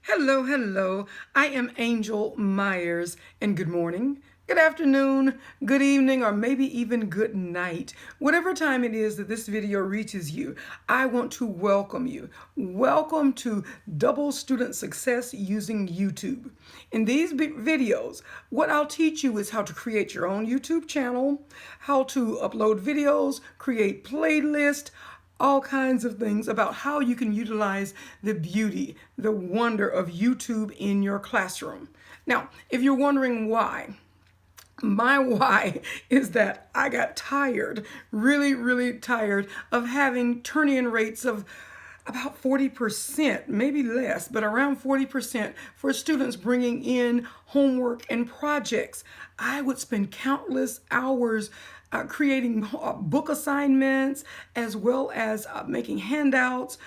Hello, hello. I am Angel Myers, and good morning, good afternoon, good evening, or maybe even good night. Whatever time it is that this video reaches you, I want to welcome you. Welcome to Double Student Success using YouTube. In these videos, what I'll teach you is how to create your own YouTube channel, how to upload videos, create playlists, all kinds of things about how you can utilize the beauty, the wonder of YouTube in your classroom. Now, if you're wondering why, my why is that I got tired, really tired of having turn-in rates of about 40%, maybe less, but around 40% for students bringing in homework and projects. I would spend countless hours creating book assignments as well as making handouts,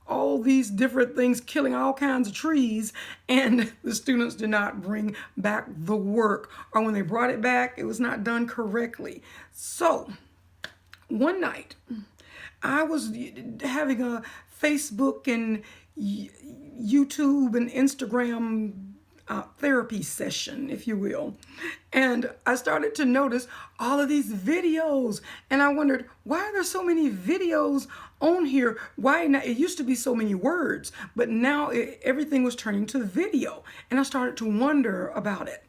all these different things, killing all kinds of trees, and the students did not bring back the work, or when they brought it back, it was not done correctly. So one night, I was having a Facebook and YouTube and Instagram therapy session, if you will. And I started to notice all of these videos, and I wondered, why are there so many videos on here? Why not? It used to be so many words, but now everything was turning to video, and I started to wonder about it.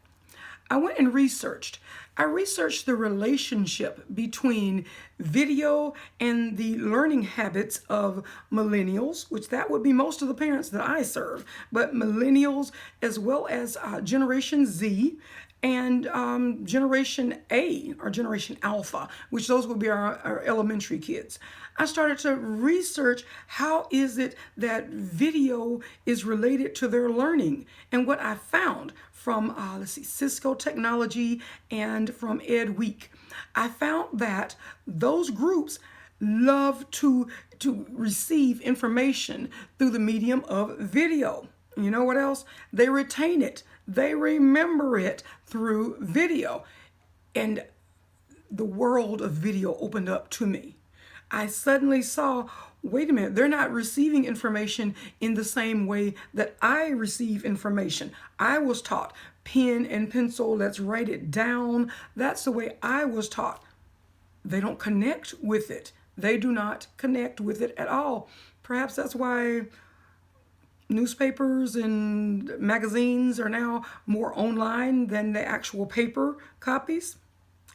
I went and researched. I researched the relationship between video and the learning habits of millennials, which that would be most of the parents that I serve, but millennials as well as Generation Z and Generation A or Generation Alpha, which those would be our elementary kids. I started to research how is it that video is related to their learning. And what I found from, Cisco Technology and from Ed Week, I found that those groups love to receive information through the medium of video. You know what else? They retain it. They remember it through video. And the world of video opened up to me. I suddenly saw, wait a minute, they're not receiving information in the same way that I receive information. I was taught pen and pencil, let's write it down. That's the way I was taught. They don't connect with it. They do not connect with it at all. Perhaps that's why newspapers and magazines are now more online than the actual paper copies.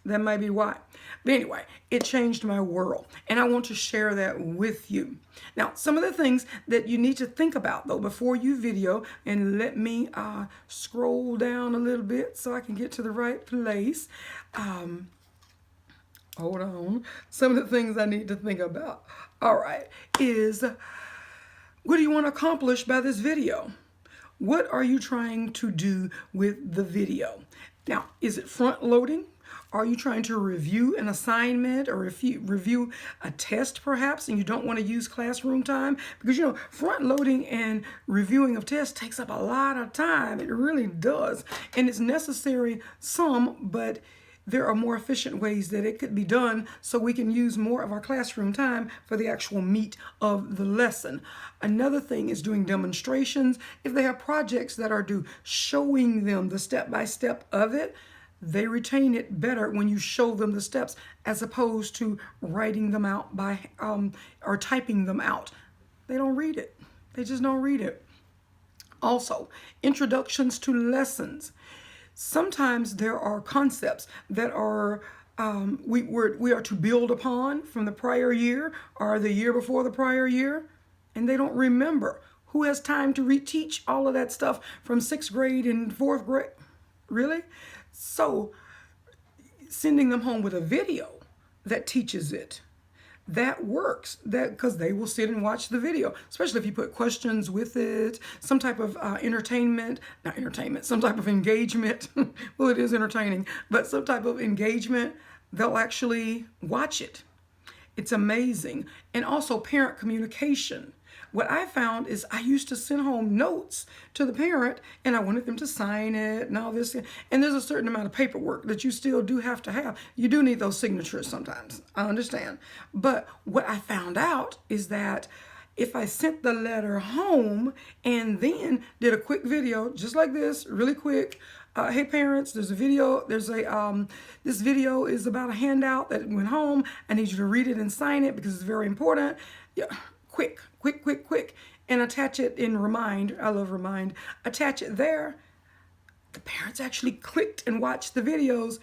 That might be why. But anyway, it changed my world, and I want to share that with you. Now, some of the things that you need to think about, though, before you video, and let me scroll down a little bit so I can get to the right place. Hold on. Some of the things I need to think about, all right, is what do you want to accomplish by this video? What are you trying to do with the video? Now, is it front loading? Are you trying to review an assignment or if you review a test perhaps and you don't want to use classroom time? Because front loading and reviewing of tests takes up a lot of time. It really does. And it's necessary some, but there are more efficient ways that it could be done so we can use more of our classroom time for the actual meat of the lesson. Another thing is doing demonstrations. If they have projects that are due, showing them the step-by-step of it. They retain it better when you show them the steps as opposed to writing them out by or typing them out. They don't read it. They just don't read it. Also, introductions to lessons. Sometimes there are concepts that are we are to build upon from the prior year or the year before the prior year, and they don't remember. Who has time to reteach all of that stuff from 6th grade and 4th grade? Really? So sending them home with a video that teaches it, that works, that because they will sit and watch the video, especially if you put questions with it, some type of some type of engagement. Well, it is entertaining, but some type of engagement, they'll actually watch it. It's amazing. And also parent communication. What I found is I used to send home notes to the parent and I wanted them to sign it and all this. And there's a certain amount of paperwork that you still do have to have. You do need those signatures sometimes. I understand. But what I found out is that If I sent the letter home and then did a quick video, just like this, really quick, hey parents, there's a video, this video is about a handout that went home. I need you to read it and sign it because it's very important. Yeah, quick, quick, quick, quick. And attach it in Remind. I love Remind. Attach it there. The parents actually clicked and watched the videos,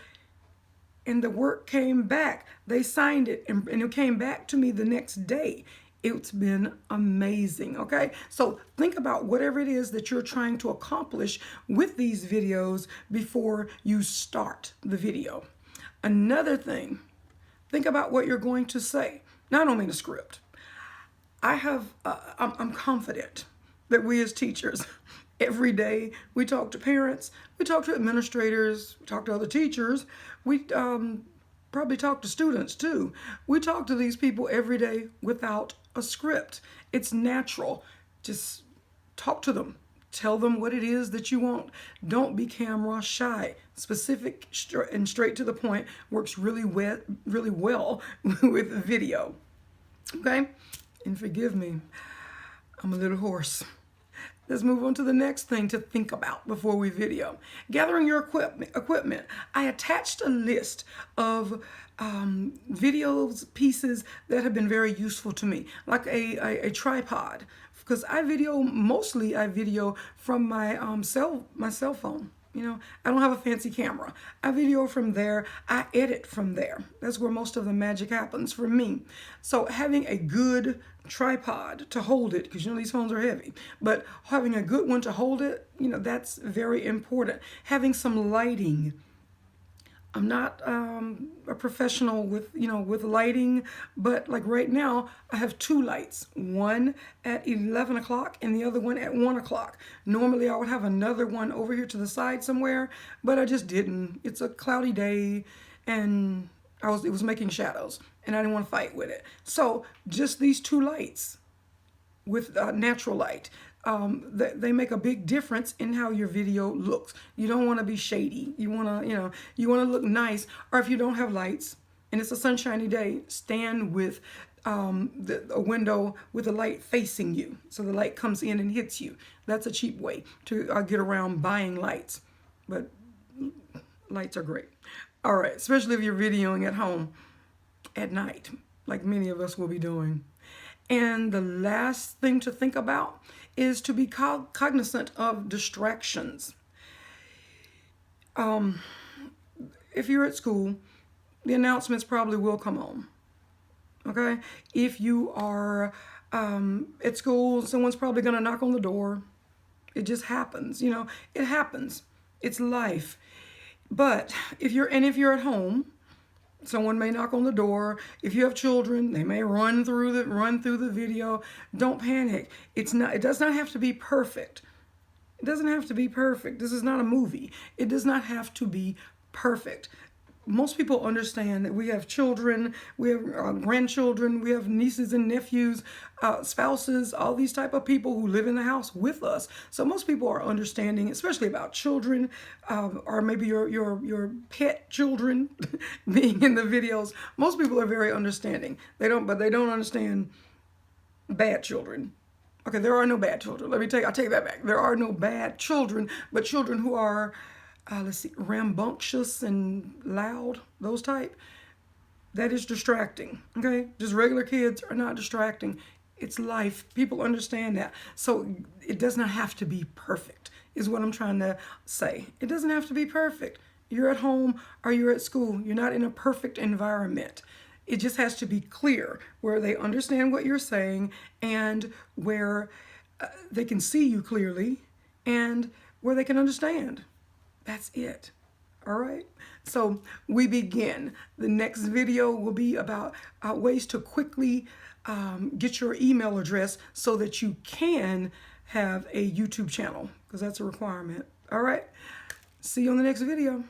and the work came back. They signed it, and it came back to me the next day. It's been amazing, okay? So think about whatever it is that you're trying to accomplish with these videos before you start the video. Another thing, think about what you're going to say. Now, I don't mean a script. I'm confident that we as teachers, every day we talk to parents, we talk to administrators, we talk to other teachers, we probably talk to students too. We talk to these people every day without a script. It's natural. Just talk to them. Tell them what it is that you want. Don't be camera shy. Specific and straight to the point works really well with video. Okay? And forgive me, I'm a little hoarse. Let's move on to the next thing to think about before we video. Gathering your equipment. I attached a list of videos, pieces that have been very useful to me, like a tripod, because I video from my cell phone. You know, I don't have a fancy camera. I video from there. I edit from there. That's where most of the magic happens for me. So having a good tripod to hold it, because you know these phones are heavy, but having a good one to hold it, you know, that's very important. Having some lighting. I'm not a professional with lighting, but like right now I have two lights, one at 11 o'clock and the other one at 1 o'clock. Normally I would have another one over here to the side somewhere, but I just didn't. It's a cloudy day and it was making shadows and I didn't want to fight with it. So just these two lights with natural light. They make a big difference in how your video looks. You don't want to be shady. You want to, you want to look nice. Or if you don't have lights and it's a sunshiny day, stand with a window with the light facing you, so the light comes in and hits you. That's a cheap way to get around buying lights, but lights are great. All right, especially if you're videoing at home at night, like many of us will be doing. And the last thing to think about is to be cognizant of distractions. If you're at school, the announcements probably will come on. Okay? If you are at school, someone's probably going to knock on the door. It just happens. You know, it happens. It's life. But if you're at home, someone may knock on the door. If you have children, they may run through the video. Don't panic. It does not have to be perfect. It doesn't have to be perfect. This is not a movie. It does not have to be perfect. Most people understand that we have children, we have grandchildren, we have nieces and nephews, spouses, all these type of people who live in the house with us. So most people are understanding, especially about children, or maybe your pet children being in the videos. Most people are very understanding. They don't understand bad children. Okay, there are no bad children. I take that back. There are no bad children, but children who are rambunctious and loud, those type, that is distracting, okay? Just regular kids are not distracting. It's life. People understand that. So it does not have to be perfect, is what I'm trying to say. It doesn't have to be perfect. You're at home or you're at school. You're not in a perfect environment. It just has to be clear where they understand what you're saying and where they can see you clearly and where they can understand. That's it. All right. So we begin. The next video will be about ways to quickly get your email address so that you can have a YouTube channel, because that's a requirement. All right. See you on the next video.